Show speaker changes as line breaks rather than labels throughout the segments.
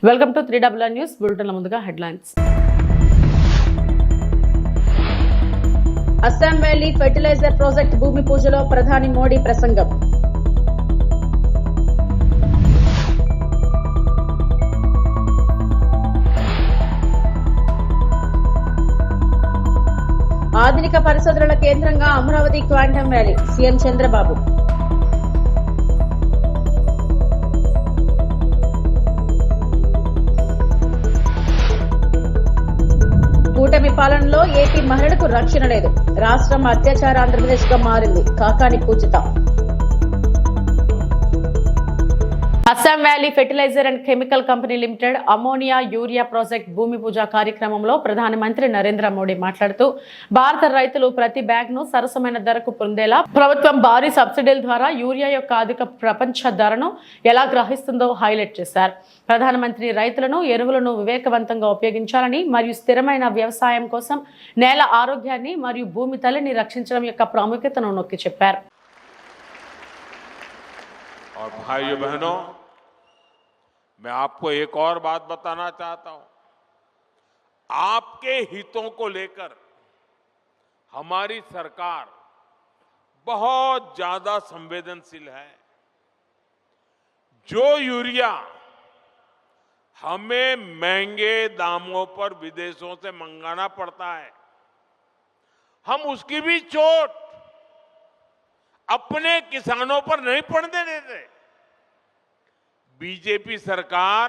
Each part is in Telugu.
వెల్కమ్ టు 3WR న్యూస్ బులెటిన్ల ముందుగా headlines.
Assam valley fertilizer project భూమి పూజలో ప్రధాని మోడీ ప్రసంగం. ఆధునిక పరిశోధనల కేంద్రంగా Amaravati quantum valley CM Chandrababu. కూటమి పాలనలో ఏపీ మహిళలకు రక్షణ లేదు. రాష్ట్రం అత్యాచార ఆంధ్రప్రదేశ్ గా మారింది. Kakani Pujitha.
Assam valley fertiliser and chemical company limited ammonia urea project భూమి పూజ కార్యక్రమంలో ప్రధానమంత్రి నరేంద్ర మోడీ మాట్లాడుతూ భారత రైతులు ప్రతి బ్యాగ్ ను సరసమైన ధరకు పొందేలా ప్రభుత్వం భారీ సబ్సిడీల ద్వారా యూరియా యొక్క అధిక ప్రపంచ ధరను ఎలా గ్రహిస్తుందో హైలైట్ చేశారు. ప్రధానమంత్రి రైతులను ఎరువులను వివేకవంతంగా ఉపయోగించాలని మరియు స్థిరమైన వ్యవసాయం కోసం నేల ఆరోగ్యాన్ని మరియు భూమి తల్లిని రక్షించడం యొక్క ప్రాముఖ్యతను నొక్కి చెప్పారు.
और भाइयों बहनों, मैं आपको एक और बात बताना चाहता हूं. आपके हितों को लेकर हमारी सरकार बहुत ज्यादा संवेदनशील है. जो यूरिया हमें महंगे दामों पर विदेशों से मंगाना पड़ता है, हम उसकी भी चोट अपने किसानों पर नहीं पड़ने देते. बीजेपी सरकार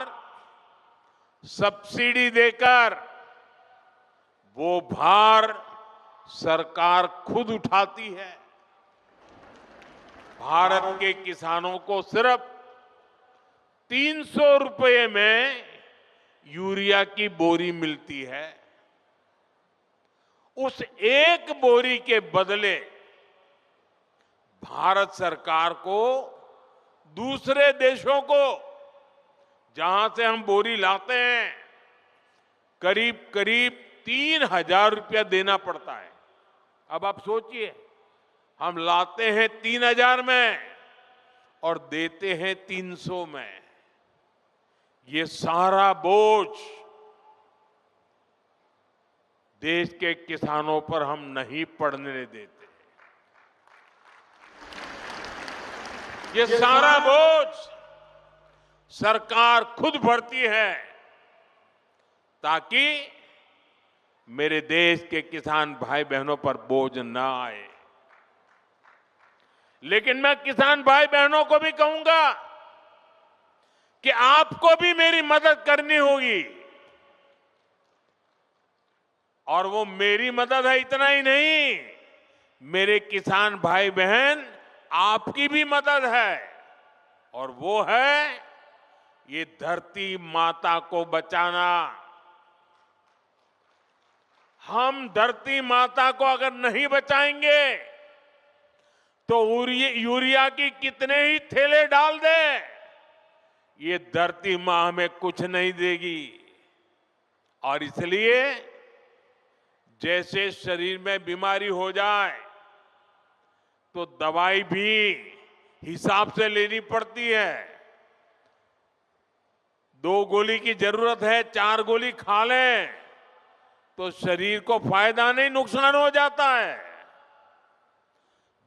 सब्सिडी देकर वो भार सरकार खुद उठाती है. भारत के किसानों को सिर्फ 300 रुपए में यूरिया की बोरी मिलती है. उस एक बोरी के बदले भारत सरकार को दूसरे देशों को, जहां से हम बोरी लाते हैं, करीब करीब 3,000 रुपया देना पड़ता है. अब आप सोचिए, हम लाते हैं 3,000 में और देते हैं 300 में. ये सारा बोझ देश के किसानों पर हम नहीं पड़ने देते. ये सारा बोझ सरकार खुद भरती है ताकि मेरे देश के किसान भाई बहनों पर बोझ न आए. लेकिन मैं किसान भाई बहनों को भी कहूंगा कि आपको भी मेरी मदद करनी होगी. और वो मेरी मदद है इतना ही नहीं, मेरे किसान भाई बहन आपकी भी मदद है. और वो है ये धरती माता को बचाना. हम धरती माता को अगर नहीं बचाएंगे तो यूरिया की कितने ही थैले डाल दे, ये धरती मां हमें कुछ नहीं देगी. और इसलिए जैसे शरीर में बीमारी हो जाए तो दवाई भी हिसाब से लेनी पड़ती है. 2 गोली की जरूरत है, 4 गोली खा लें तो शरीर को फायदा नहीं, नुकसान हो जाता है.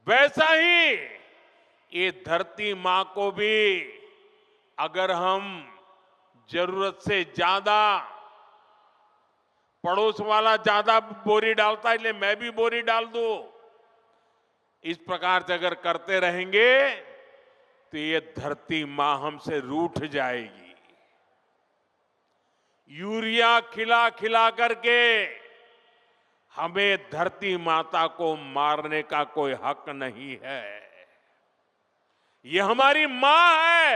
वैसा ही ये धरती मां को भी अगर हम जरूरत से ज्यादा, पड़ोस वाला ज्यादा बोरी डालता है इसलिए मैं भी बोरी डाल दूं, इस प्रकार से अगर करते रहेंगे तो ये धरती मां हमसे रूठ जाएगी. यूरिया खिला खिला करके हमें धरती माता को मारने का कोई हक नहीं है. ये हमारी मां है,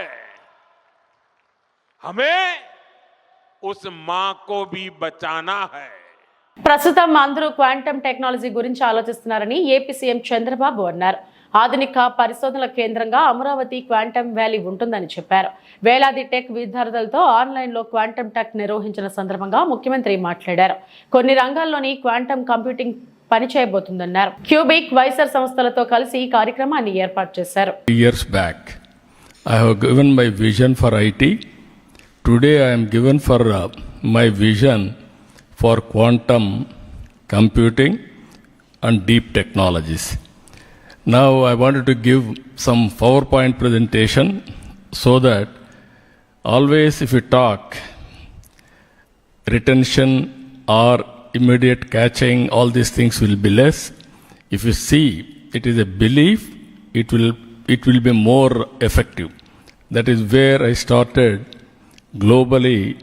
हमें उस मां को भी बचाना है.
ప్రస్తుతం అందరూ క్వాంటమ్ టెక్నాలజీ గురించి ఆలోచిస్తున్నారని ఏపీ సీఎం చంద్రబాబు అన్నారు. ఆధునిక పరిశోధనల కేంద్రంగా అమరావతి క్వాంటమ్ వ్యాలీ ఉంటుందని చెప్పారు. వేలాది టెక్ విద్యార్థులతో ఆన్లైన్లో క్వాంటమ్ టెక్ నిర్వహించిన సందర్భంగా ముఖ్యమంత్రి మాట్లాడారు. కొన్ని రంగాల్లోని క్వాంటమ్ కంప్యూటింగ్ పనిచేయబోతుందన్నారు. క్యూబిక్ వైసర్ సంస్థలతో కలిసి ఈ కార్యక్రమాన్ని ఏర్పాటు చేశారు.
Years back, I have given my vision for IT Today I am given for my vision for quantum computing and deep technologies. Now I wanted to give some PowerPoint presentation so that always if you talk, retention or immediate catching, all these things will be less. If you see it is a belief, it will be more effective. That is where I started globally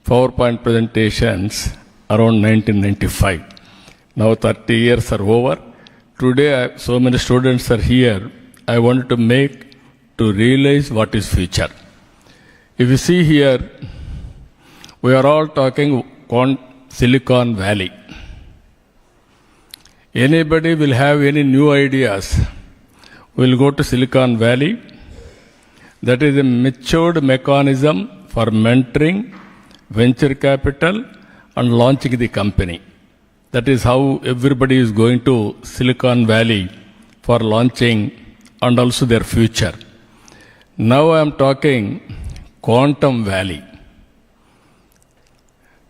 PowerPoint presentations around 1995. Now 30 years are over. Today so many students are here. I wanted to make to realize what is future. If you see here, we are all talking Silicon Valley. Anybody will have any new ideas, will go to Silicon Valley. That is a matured mechanism for mentoring, venture capital and launching the company. That is how everybody is going to Silicon Valley for launching and also their future. Now I am talking Quantum Valley.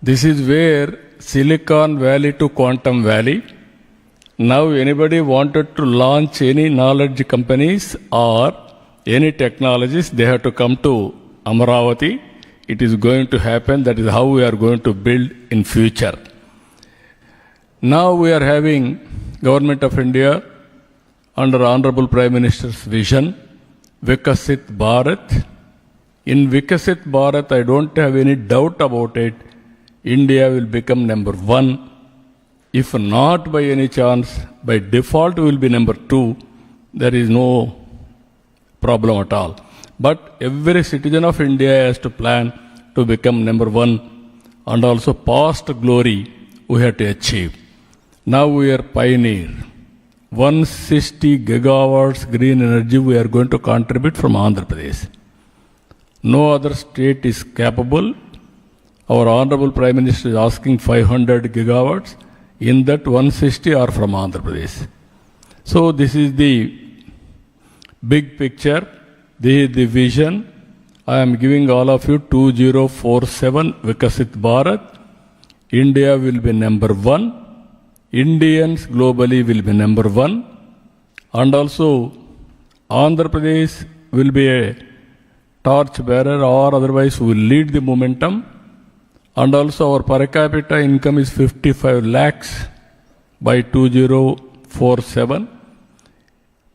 This is where Silicon Valley to Quantum Valley. Now anybody wanted to launch any knowledge companies or any technologies, they have to come to Amaravati. It is going to happen. That is how we are going to build in future. Now we are having Government of India under Honorable Prime Minister's vision, Vikasit Bharat. In Vikasit Bharat, I don't have any doubt about it. India will become number one. If not by any chance, by default we will be number two. There is no problem at all. But every citizen of India has to plan to become number one, and also past glory we have to achieve. Now we are pioneer. 160 gigawatts green energy we are going to contribute from Andhra Pradesh. No other state is capable. Our Honorable Prime Minister is asking 500 gigawatts. In that 160 are from Andhra Pradesh. So this is the big picture. This is the vision. I am giving all of you 2047 Vikasit Bharat. India will be number one. Indians globally will be number one. And also Andhra Pradesh will be a torch bearer, or otherwise we will lead the momentum. And also our per capita income is 55 lakhs by 2047.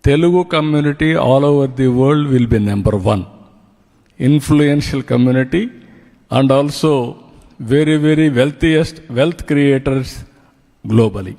Telugu community all over the world will be number one. Influential community, and also very, very wealth creators globally.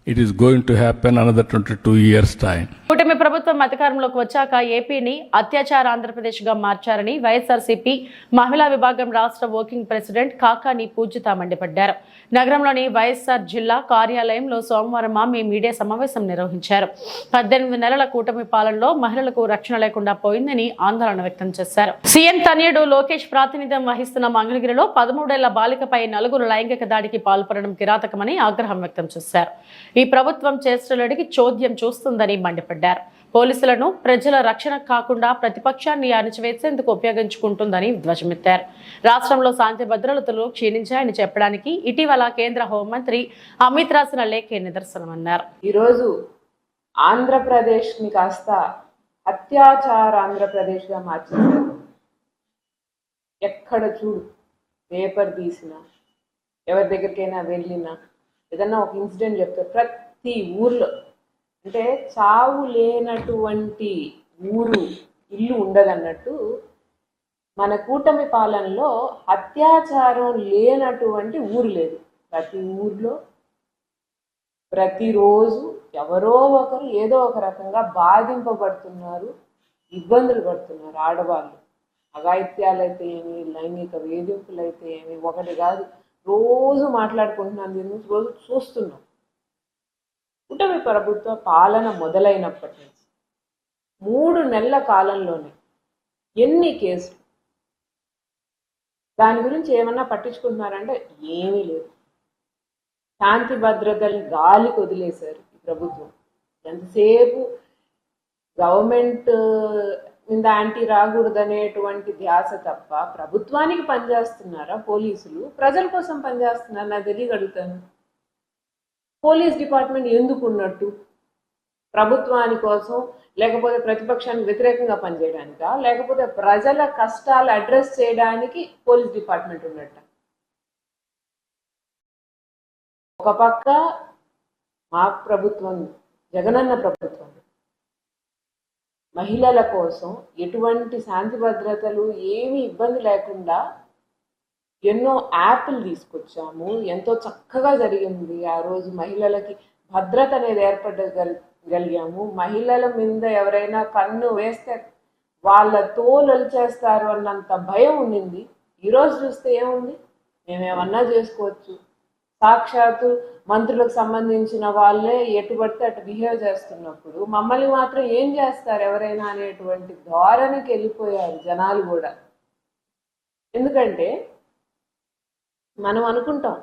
It is going to happen another 22 years' time.
కూటమి ప్రభుత్వం అధికారంలోకి వచ్చాక ఏపీని అత్యాచార ఆంధ్రప్రదేశ్గా మార్చారని వైఎస్ఆర్సీపీ మహిళా విభాగం రాష్ట్ర వర్కింగ్ ప్రెసిడెంట్ కాకాని పూజిత మండిపడ్డారు. నగరంలోని వైఎస్ఆర్ జిల్లా కార్యాలయంలో సోమవారం ఆమె మీడియా సమావేశం నిర్వహించారు. 18 నెలల కూటమి పాలనలో మహిళలకు రక్షణ లేకుండా పోయిందని ఆందోళన వ్యక్తం చేశారు. సీఎం తనయుడు లోకేష్ ప్రాతినిధ్యం వహిస్తున్న మంగళగిరిలో 13 ఏళ్ల బాలికపై 4 లైంగిక దాడికి పాల్పడడం కిరాతకమని ఆగ్రహం వ్యక్తం చేశారు. ఈ ప్రభుత్వం చేష్టలడికి చోద్యం చూస్తుందని మండిపడ్డారు. పోలీసులను ప్రజల రక్షణ కాకుండా ప్రతిపక్షాన్ని అణచివేసేందుకు ఉపయోగించుకుంటుందని ధ్వజమెత్తారు. రాష్ట్రంలో శాంతి భద్రతలు క్షీణించాయని చెప్పడానికి ఇటీవల కేంద్ర హోంమంత్రి అమిత్ రాసిన లేఖే నిదర్శనమన్నారు.
ఈరోజు ఆంధ్రప్రదేశ్ని కాస్త అత్యాచార ఆంధ్రప్రదేశ్గా మార్చేశారు. ఎక్కడ చూడు పేపర్ తీసినా, ఎవరి దగ్గరికైనా వెళ్ళినా, ఏదన్నా ఒక ఇన్సిడెంట్ చెప్తారు. ప్రతి ఊర్లో అంటే చావు లేనటువంటి ఊరు ఇల్లు ఉండదన్నట్టు మన కూటమి పాలనలో అత్యాచారం లేనటువంటి ఊరు లేదు. ప్రతి ఊర్లో ప్రతిరోజు ఎవరో ఒకరు ఏదో ఒక రకంగా బాధింపబడుతున్నారు, ఇబ్బందులు పడుతున్నారు. ఆడవాళ్ళు అఘాయిత్యాలైతే ఏమి, లైంగిక వేధింపులైతే ఏమి, ఒకటి కాదు, రోజు మాట్లాడుకుంటున్నాను, దీని నుంచి రోజు చూస్తున్నాం. కూటమి ప్రభుత్వ పాలన మొదలైనప్పటి నుంచి 3 నెలల కాలంలోనే ఎన్ని కేసులు, దాని గురించి ఏమన్నా పట్టించుకుంటున్నారంటే ఏమీ లేదు. శాంతి భద్రతల్ని గాలికి వదిలేశారు ఈ ప్రభుత్వం. ఎంతసేపు గవర్నమెంట్ మీద యాంటీ రాకూడదనేటువంటి ధ్యాస తప్ప ప్రభుత్వానికి పనిచేస్తున్నారా పోలీసులు, ప్రజల కోసం పనిచేస్తున్నారా? నాకు తెలియగలుగుతాను. పోలీస్ డిపార్ట్మెంట్ ఎందుకు ఉన్నట్టు? ప్రభుత్వాని కోసం, లేకపోతే ప్రతిపక్షానికి వ్యతిరేకంగా పనిచేయడానికా, లేకపోతే ప్రజల కష్టాలు అడ్రస్ చేయడానికి పోలీస్ డిపార్ట్మెంట్ ఉన్నట్ట? ఒక పక్క మా ప్రభుత్వం, జగనన్న ప్రభుత్వం మహిళల కోసం ఎటువంటి శాంతి భద్రతలు ఏమీ ఇబ్బంది లేకుండా ఎన్నో యాప్లు తీసుకొచ్చాము. ఎంతో చక్కగా జరిగింది. ఆ రోజు మహిళలకి భద్రత అనేది ఏర్పడగలిగాము. మహిళల మీద ఎవరైనా కన్ను వేస్తే వాళ్ళ తోలు చేస్తారు అన్నంత భయం ఉండింది. ఈరోజు చూస్తే ఏముంది? మేమేమన్నా చేసుకోవచ్చు. సాక్షాత్తు మంత్రులకు సంబంధించిన వాళ్ళే ఎటు పడితే అటు బిహేవ్ చేస్తున్నప్పుడు మమ్మల్ని మాత్రం ఏం చేస్తారు ఎవరైనా అనేటువంటి ధోరణికి వెళ్ళిపోయారు జనాలు కూడా. ఎందుకంటే మనం అనుకుంటాం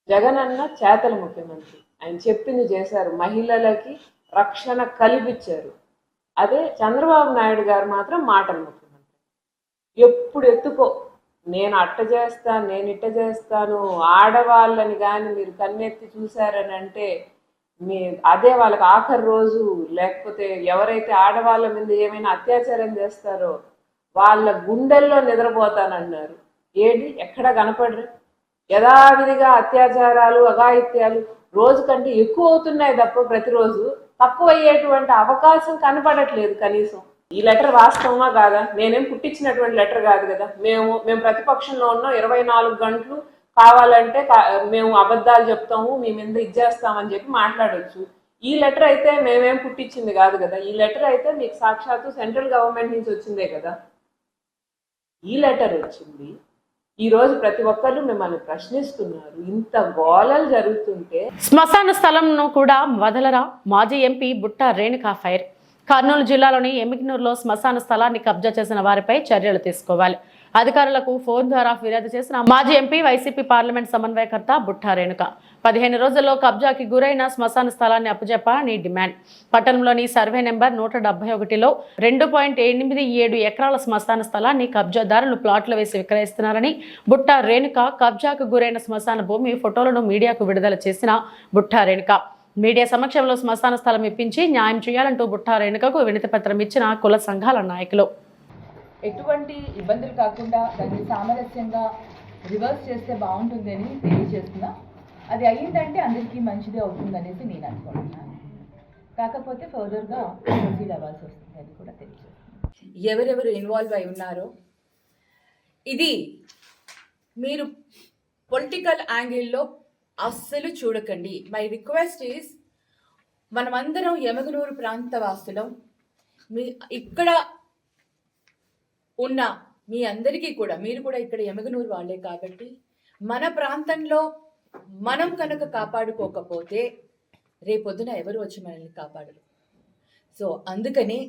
జగనన్న చేతల ముఖ్యమంత్రి, ఆయన చెప్పింది చేశారు, మహిళలకి రక్షణ కల్పించారు. అదే చంద్రబాబు నాయుడు గారు మాత్రం మాటల ముఖ్యమంత్రి. ఎప్పుడు ఎత్తుకో, నేను అట్ట చేస్తాను, నేను ఇట్ట చేస్తాను, ఆడవాళ్ళని కానీ మీరు కన్నెత్తి చూశారని అంటే అదే వాళ్ళకి ఆఖరి రోజు, లేకపోతే ఎవరైతే ఆడవాళ్ళ మీద ఏమైనా అత్యాచారం చేస్తారో వాళ్ళ గుండెల్లో నిద్రపోతానన్నారు. ఏది ఎక్కడ కనపడరు? యథావిధిగా అత్యాచారాలు, అఘాయిత్యాలు రోజు కంటే ఎక్కువ అవుతున్నాయి తప్ప ప్రతిరోజు తక్కువ అయ్యేటువంటి అవకాశం కనపడట్లేదు కనీసం. ఈ లెటర్ వాస్తవమా కాదా? నేనేం పుట్టించినటువంటి లెటర్ కాదు కదా. మేము ప్రతిపక్షంలో ఉన్నాం, 24 గంటలు కావాలంటే మేము అబద్ధాలు చెప్తాము, మీ మీద ఇచ్చేస్తామని చెప్పి మాట్లాడవచ్చు. ఈ లెటర్ అయితే మేమేం పుట్టించింది కాదు కదా. ఈ లెటర్ అయితే మీకు సాక్షాత్తు సెంట్రల్ గవర్నమెంట్ నుంచి వచ్చిందే కదా. ఈ లెటర్ వచ్చింది, ఈ రోజు ప్రతి ఒక్కరు మిమ్మల్ని ప్రశ్నిస్తున్నారు. ఇంత గోలలు జరుగుతుంటే
శ్మశాన స్థలంను కూడా వదలరా? మాజీ ఎంపీ బుట్టా రేణుకా ఫైర్. కర్నూలు జిల్లాలోని ఎమ్మిగనూరులో శ్మశాన స్థలాన్ని కబ్జా చేసిన వారిపై చర్యలు తీసుకోవాలి. అధికారులకు ఫోన్ ద్వారా ఫిర్యాదు చేసిన మాజీ ఎంపీ వైసీపీ పార్లమెంట్ సమన్వయకర్త బుట్టా రేణుక 15 రోజుల్లో కబ్జాకి గురైన శ్మశాన స్థలాన్ని అప్పచెప్పాలని డిమాండ్. పట్టణంలోని సర్వే నెంబర్ 171లో 2.87 ఎకరాల శ్మశాన స్థలాన్ని కబ్జాదారులు ప్లాట్లు వేసి విక్రయిస్తున్నారని బుట్టా రేణుక కబ్జాకు గురైన శ్మశాన భూమి ఫోటోలను మీడియాకు విడుదల చేసిన బుట్టా రేణుక మీడియా సమక్షంలో శ్మశాన స్థలం ఇప్పించి న్యాయం చేయాలంటూ బుట్టా రేణుకకు వినతి పత్రం ఇచ్చిన కుల సంఘాల నాయకులు.
ఎటువంటి ఇబ్బందులు కాకుండా దాన్ని సామరస్యంగా రివర్స్ చేస్తే బాగుంటుందని తెలియజేస్తున్నా. అది అయ్యిందంటే అందరికీ మంచిదే అవుతుందనేసి నేను అనుకుంటున్నాను. కాకపోతే ఫర్దర్గా ప్రొసీడ్ అవ్వాల్సి వస్తుంది, అది కూడా తెలియజేస్తున్నాను. ఎవరెవరు ఇన్వాల్వ్ అయి ఉన్నారో ఇది మీరు పొలిటికల్ యాంగిల్లో అస్సలు చూడకండి. మై రిక్వెస్ట్ ఈస్, మనమందరం ఎమ్మిగనూరు ప్రాంత వాసులం. ఇక్కడ ఉన్న మీ అందరికీ కూడా, మీరు కూడా ఇక్కడ ఎమ్మిగనూరు వాళ్ళే కాబట్టి, మన ప్రాంతంలో మనం కనుక కాపాడుకోకపోతే రేపొద్దున ఎవరు వచ్చి మనల్ని కాపాడరు. సో అందుకని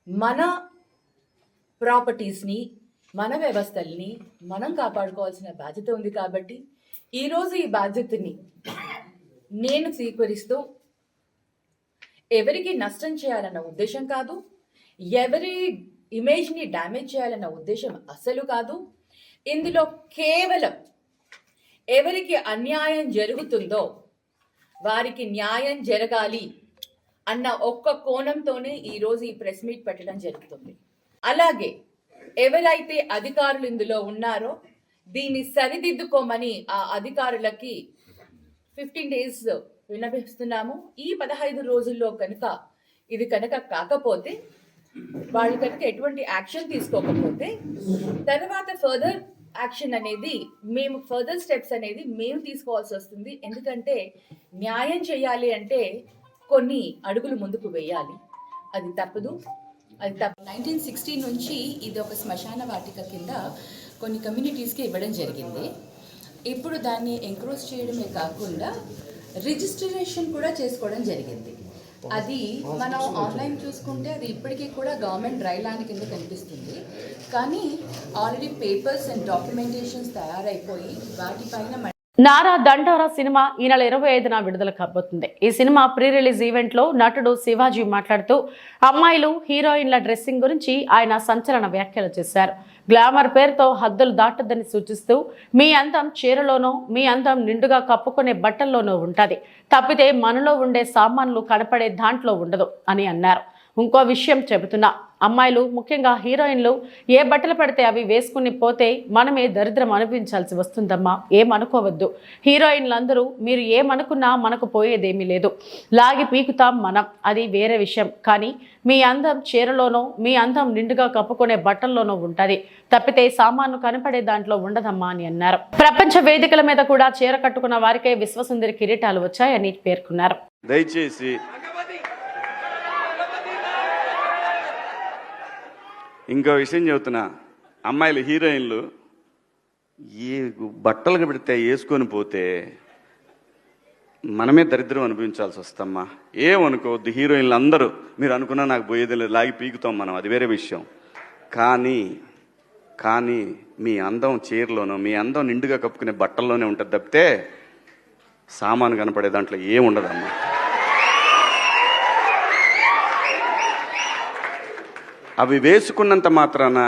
మన ప్రాపర్టీస్ని, మన వ్యవస్థల్ని మనం కాపాడుకోవాల్సిన బాధ్యత ఉంది. కాబట్టి ఈరోజు ఈ బాధ్యతని నేను స్వీకరిస్తూ, ఎవరికి నష్టం చేయాలన్న ఉద్దేశం కాదు, ఎవరి ఇమేజ్ని డ్యామేజ్ చేయాలన్న ఉద్దేశం అస్సలు కాదు. ఇందులో కేవలం ఎవరికి అన్యాయం జరుగుతుందో వారికి న్యాయం జరగాలి అన్న ఒక్క కోణంతోనే ఈరోజు ఈ ప్రెస్ మీట్ పెట్టడం జరుగుతుంది. అలాగే ఎవరైతే అధికారులు ఇందులో ఉన్నారో దీన్ని సరిదిద్దుకోమని ఆ అధికారులకి 15 days విన్నవిస్తున్నాము. ఈ 15 రోజుల్లో కనుక ఇది కనుక కాకపోతే, వాళ్ళు కనుక ఎటువంటి యాక్షన్ తీసుకోకపోతే, తర్వాత ఫర్దర్ యాక్షన్ అనేది ఫర్దర్ స్టెప్స్ అనేది మేము తీసుకోవాల్సి వస్తుంది. ఎందుకంటే న్యాయం చేయాలి అంటే కొన్ని అడుగులు ముందుకు వేయాలి. అది తప్పదు. 1960 నుంచి ఇది ఒక శ్మశాన వాటిక కింద కొన్ని కమ్యూనిటీస్కి ఇవ్వడం జరిగింది. ఇప్పుడు దాన్ని ఎంక్రోచ్ చేయడమే కాకుండా రిజిస్ట్రేషన్ కూడా చేసుకోవడం జరిగింది. అది మనం ఆన్లైన్ చూసుకుంటే అది ఇప్పటికీ కూడా గవర్నమెంట్ డ్రై ల్యాండ్ కింద కనిపిస్తుంది. కానీ ఆల్రెడీ పేపర్స్ అండ్ డాక్యుమెంటేషన్స్ తయారైపోయి వాటిపైన
నారా దండోరా సినిమా ఈ నెల 25న విడుదల కాబోతుంది. ఈ సినిమా ప్రీ రిలీజ్ ఈవెంట్ లో నటుడు శివాజీ మాట్లాడుతూ అమ్మాయిలు హీరోయిన్ల డ్రెస్సింగ్ గురించి ఆయన సంచలన వ్యాఖ్యలు చేశారు. గ్లామర్ పేరుతో హద్దులు దాటొద్దని సూచిస్తూ మీ అందం చీరలోనో మీ అందం నిండుగా కప్పుకునే బట్టల్లోనో ఉంటది, తప్పితే మనలో ఉండే సామాన్లు కనపడే దాంట్లో ఉండదు అని అన్నారు. ఇంకో విషయం చెబుతున్నా, అమ్మాయిలు ముఖ్యంగా హీరోయిన్లు ఏ బట్టలు పడితే అవి వేసుకుని పోతే మనమే దరిద్రం అనిపించాల్సి వస్తుందమ్మా, ఏమనుకోవద్దు. హీరోయిన్లందరూ మీరు ఏమనుకున్నా మనకు పోయేదేమీ లేదు, లాగి పీకుతాం మనం, అది వేరే విషయం. కానీ మీ అందం చీరలోనో మీ అందం నిండుగా కప్పుకునే బట్టల్లోనో ఉంటుంది, తప్పితే సామాను కనపడే దాంట్లో ఉండదమ్మా అని అన్నారు. ప్రపంచ వేదికల మీద కూడా చీర కట్టుకున్న వారికే విశ్వసుందరి కిరీటాలు వచ్చాయని పేర్కొన్నారు.
దయచేసి ఇంకో విషయం చెబుతున్నా, అమ్మాయిలు హీరోయిన్లు ఏ బట్టలు పెడితే వేసుకొని పోతే మనమే దరిద్రం అనుభవించాల్సి వస్తమ్మా. ఏమనుకోవద్దు, హీరోయిన్లు అందరూ మీరు అనుకున్నా నాకు పోయేది లేదు, లాగి పీకుతాం మనం, అది వేరే విషయం. కానీ మీ అందం చీరలోనో మీ అందం నిండుగా కప్పుకునే బట్టల్లోనే ఉంటుంది, తప్పితే సామాను కనపడే దాంట్లో ఏముండదమ్మా. అవి వేసుకున్నంత మాత్రాన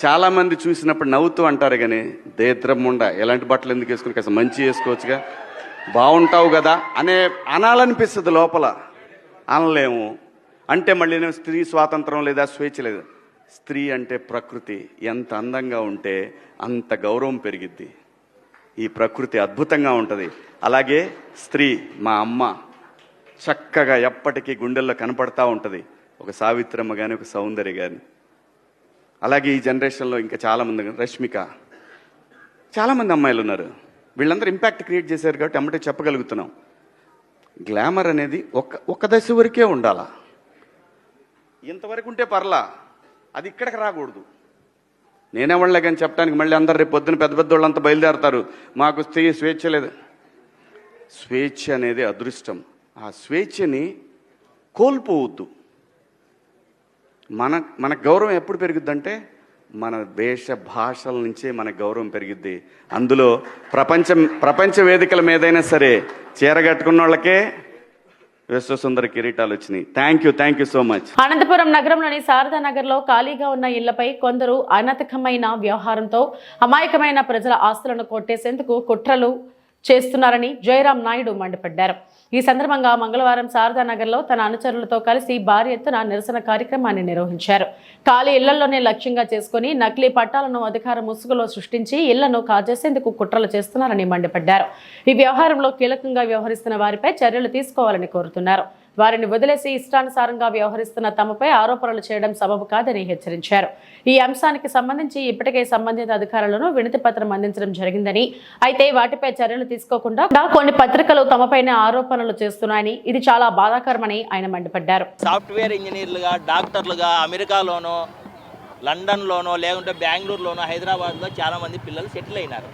చాలామంది చూసినప్పుడు నవ్వుతూ అంటారు, కానీ దేద్రముండ ఎలాంటి బట్టలు ఎందుకు వేసుకుని కాస్త మంచి వేసుకోవచ్చుగా, బాగుంటావు కదా అనాలనిపిస్తుంది లోపల, అనలేము. అంటే మళ్ళీ స్త్రీ స్వాతంత్రం లేదా స్వేచ్ఛ లేదు. స్త్రీ అంటే ప్రకృతి, ఎంత అందంగా ఉంటే అంత గౌరవం పెరిగిద్ది. ఈ ప్రకృతి అద్భుతంగా ఉంటుంది. అలాగే స్త్రీ మా అమ్మ చక్కగా ఎప్పటికీ గుండెల్లో కనపడతా ఉంటుంది, ఒక సావిత్రమ్మ కానీ ఒక సౌందర్య కానీ. అలాగే ఈ జనరేషన్లో ఇంకా చాలామంది, రష్మిక, చాలామంది అమ్మాయిలు ఉన్నారు. వీళ్ళందరూ ఇంపాక్ట్ క్రియేట్ చేశారు కాబట్టి అమ్మటే చెప్పగలుగుతున్నాం. గ్లామర్ అనేది ఒక దశ వరకే ఉండాలా, ఇంతవరకు ఉంటే పర్లా, అది ఇక్కడికి రాకూడదు. నేనేవాళ్ళే కానీ చెప్పడానికి మళ్ళీ అందరు రేపు పొద్దున పెద్ద పెద్ద వాళ్ళంతా బయలుదేరతారు, మాకు స్త్రీ స్వేచ్ఛ లేదు. స్వేచ్ఛ అనేది అదృష్టం, ఆ స్వేచ్ఛని కోల్పోవద్దు. మన గౌరవం ఎప్పుడు పెరుగుద్దంటే మన వేష భాషల నుంచే మన గౌరవం పెరిగిద్ది. అందులో ప్రపంచ వేదికల మీదైనా సరే చీర కట్టుకున్న వాళ్ళకే విశ్వసుందరి కిరీటాలు వచ్చినాయి. Thank you so much.
Anantapuram నగరంలోని శారదా నగర్ లో ఖాళీగా ఉన్న ఇళ్లపై కొందరు అనధికమైన వ్యవహారంతో అమాయకమైన ప్రజల ఆస్తులను కొట్టేసేందుకు కుట్రలు చేస్తున్నారని జయరాం నాయుడు మండిపడ్డారు. ఈ సందర్భంగా మంగళవారం శారదానగర్లో తన అనుచరులతో కలిసి భారీ ఎత్తున నిరసన కార్యక్రమాన్ని నిర్వహించారు. ఖాళీ ఇళ్లలోనే లక్ష్యంగా చేసుకుని నకిలీ పట్టాలను అధికార ముసుగులో సృష్టించి ఇళ్లను కాజేసేందుకు కుట్రలు చేస్తున్నారని మండిపడ్డారు. ఈ వ్యవహారంలో కీలకంగా వ్యవహరిస్తున్న వారిపై చర్యలు తీసుకోవాలని కోరుతున్నారు. వారిని వదిలేసి ఇష్టానుసారంగా వ్యవహరిస్తున్న తమపై ఆరోపణలు చేయడం సబబు కాదని హెచ్చరించారు. ఈ అంశానికి సంబంధించి ఇప్పటికే సంబంధిత అధికారులను వినతి పత్రం అందించడం జరిగిందని, అయితే వాటిపై చర్యలు తీసుకోకుండా కొన్ని పత్రికలు తమపైన ఆరోపణలు చేస్తున్నాయని, ఇది చాలా బాధాకరమని ఆయన మండిపడ్డారు.
సాఫ్ట్వేర్ ఇంజనీర్లుగా, డాక్టర్లుగా అమెరికాలోనో, లండన్లోనో, లేకుంటే బెంగళూరులోనో, హైదరాబాద్లో చాలామంది పిల్లలు సెటిల్ అయినారు.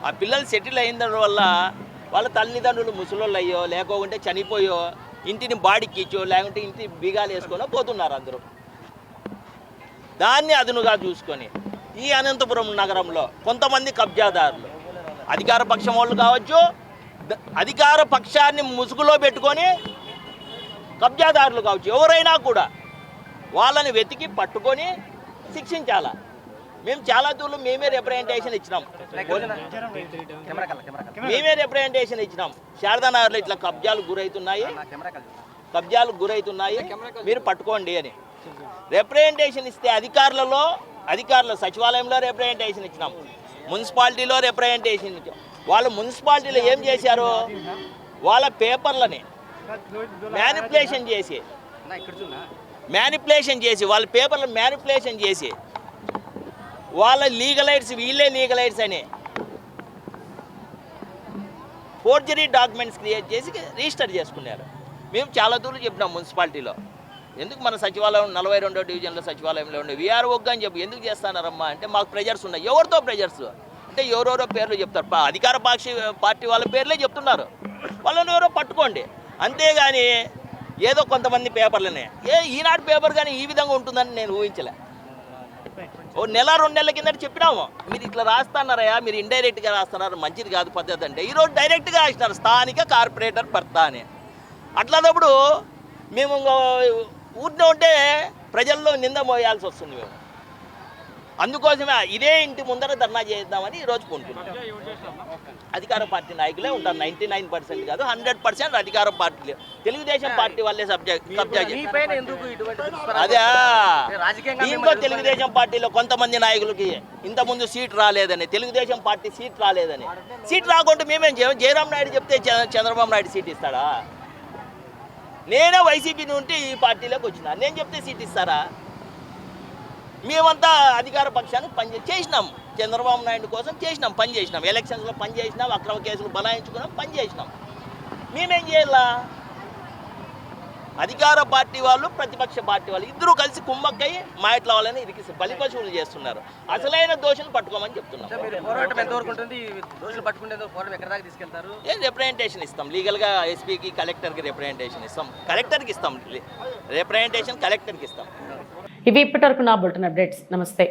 ఆ పిల్లలు సెటిల్ అయిన వల్ల వాళ్ళ తల్లిదండ్రులు ముసలోళ్ళు అయ్యో, లేకుంటే చనిపోయో, ఇంటిని బాడీకి ఇచ్చో, లేకుంటే ఇంటి బీగాలు వేసుకొని పోతున్నారు అందరూ. దాన్ని అదునుగా చూసుకొని ఈ అనంతపురం నగరంలో కొంతమంది కబ్జాదారులు, అధికార పక్షం వాళ్ళు కావచ్చు, అధికార పక్షాన్ని ముసుగులో పెట్టుకొని కబ్జాదారులు కావచ్చు, ఎవరైనా కూడా వాళ్ళని వెతికి పట్టుకొని శిక్షించాలా. మేము చాలా దూరం మేమే రిప్రజెంటేషన్ ఇచ్చినాం. శారదానగర్లో ఇట్లా కబ్జాలు గురవుతున్నాయి, మీరు పట్టుకోండి అని రిప్రజెంటేషన్ ఇస్తే అధికారుల సచివాలయంలో రిప్రజెంటేషన్ ఇచ్చినాం, మున్సిపాలిటీలో రిప్రజెంటేషన్ ఇచ్చాం. వాళ్ళు మున్సిపాలిటీలో ఏం చేశారు, వాళ్ళ పేపర్లని మ్యానిపులేషన్ చేసి వాళ్ళ పేపర్లను మ్యానిపులేషన్ చేసి వాళ్ళ లీగలైట్స్ వీళ్ళే లీగలైట్స్ అని ఫోర్జరీ డాక్యుమెంట్స్ క్రియేట్ చేసి రిజిస్టర్ చేసుకున్నారు. మేము చాలా దూరం చెప్పినాం మున్సిపాలిటీలో, ఎందుకు మన సచివాలయం 42వ డివిజన్లో సచివాలయంలో ఉండే వీఆర్ఓగా అని చెప్పి ఎందుకు చేస్తున్నారమ్మా అంటే మాకు ప్రెజర్స్ ఉన్నాయి. ఎవరితో ప్రెజర్స్ అంటే ఎవరెవరో పేర్లు చెప్తారు, అధికార పార్టీ వాళ్ళ పేర్లే చెప్తున్నారు, వాళ్ళని ఎవరో పట్టుకోండి. అంతేగాని ఏదో కొంతమంది పేపర్లనే ఈనాడు పేపర్ కానీ ఈ విధంగా ఉంటుందని నేను ఊహించలే. ఓ నెల 2 నెలల కిందట చెప్పినాము, మీరు ఇట్లా రాస్తున్నారయ్యా, మీరు ఇండైరెక్ట్గా రాస్తున్నారు, మంచిది కాదు పద్ధతి అంటే. ఈరోజు డైరెక్ట్గా రాసినారు స్థానిక కార్పొరేటర్ భర్త అని. అట్లాన్నప్పుడు మేము ఊరిలో ఉంటే ప్రజల్లో నింద మోయాల్సి వస్తుంది. మేము అందుకోసమే ఇదే ఇంటి ముందర ధర్నా చేద్దామని ఈరోజు పూనుకున్నాం. అధికార పార్టీ నాయకులే ఉంటారు, 99% కాదు 100% అధికార పార్టీ. తెలుగుదేశం పార్టీ వాళ్ళే కబ్జా అదే దీంట్లో తెలుగుదేశం పార్టీలో కొంతమంది నాయకులకి ఇంతకుముందు సీట్ రాలేదని, తెలుగుదేశం పార్టీ సీట్ రాలేదని. సీట్ రాకుండా మేమేం చేయం? జయరాం నాయుడు చెప్తే చంద్రబాబు నాయుడు సీట్ ఇస్తాడా? నేనే వైసీపీ నుండి ఈ పార్టీలోకి వచ్చిన, నేను చెప్తే సీట్ ఇస్తారా? మేమంతా అధికార పక్షానికి చేసినాం, చంద్రబాబు నాయుడు కోసం చేసినాం, పని చేసినాం, ఎలక్షన్స్లో పని చేసినాం, అక్రమ కేసులు బనాయించుకున్నాం, పని చేసినాం. మేమేం చేయాలా? అధికార పార్టీ వాళ్ళు ప్రతిపక్ష పార్టీ వాళ్ళు ఇద్దరూ కలిసి కుమ్మక్కయ్యి మా ఇట్లా వాళ్ళని ఇరికి బలిపశువులు చేస్తున్నారు. అసలైన దోషులు పట్టుకోమని చెప్తున్నాం. ఏం రిప్రజెంటేషన్ ఇస్తాం, లీగల్గా ఎస్పీకి కలెక్టర్కి రిప్రజెంటేషన్ ఇస్తాం, కలెక్టర్కి ఇస్తాం, రిప్రజెంటేషన్ కలెక్టర్కి ఇస్తాం.
ఇవి ఇప్పటివరకు నా బులెటిన్ అప్డేట్స్. నమస్తే.